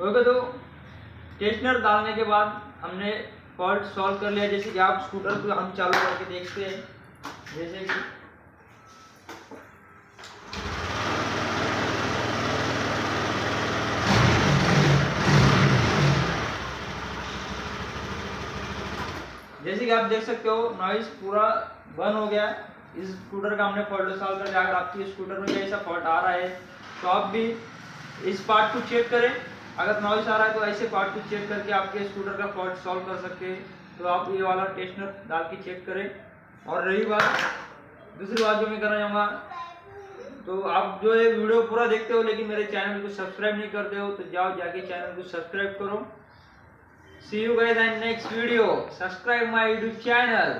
Okay, तो टेस्टनर डालने के बाद हमने फॉल्ट सॉल्व कर लिया। जैसे कि आप स्कूटर को हम चालू करके देखते हैं, जैसे कि आप देख सकते हो नॉइस पूरा बंद हो गया। इस स्कूटर का हमने फॉल्ट सॉल्व कर दिया। अगर आपके स्कूटर में ऐसा फॉल्ट आ रहा है तो आप भी इस पार्ट को चेक करें। अगर नॉइस आ रहा है तो ऐसे पार्ट को चेक करके आपके स्कूटर का फॉल्ट सॉल्व कर सकते हैं। तो आप ये वाला टेस्टनर डाल के चेक करें। और रही बात, दूसरी बात जो मैं करना चाहूँगा, तो आप जो ये वीडियो पूरा देखते हो लेकिन मेरे चैनल को सब्सक्राइब नहीं करते हो, तो जाओ जाके चैनल को सब्सक्राइब करो। See you guys in next video. Subscribe my YouTube channel.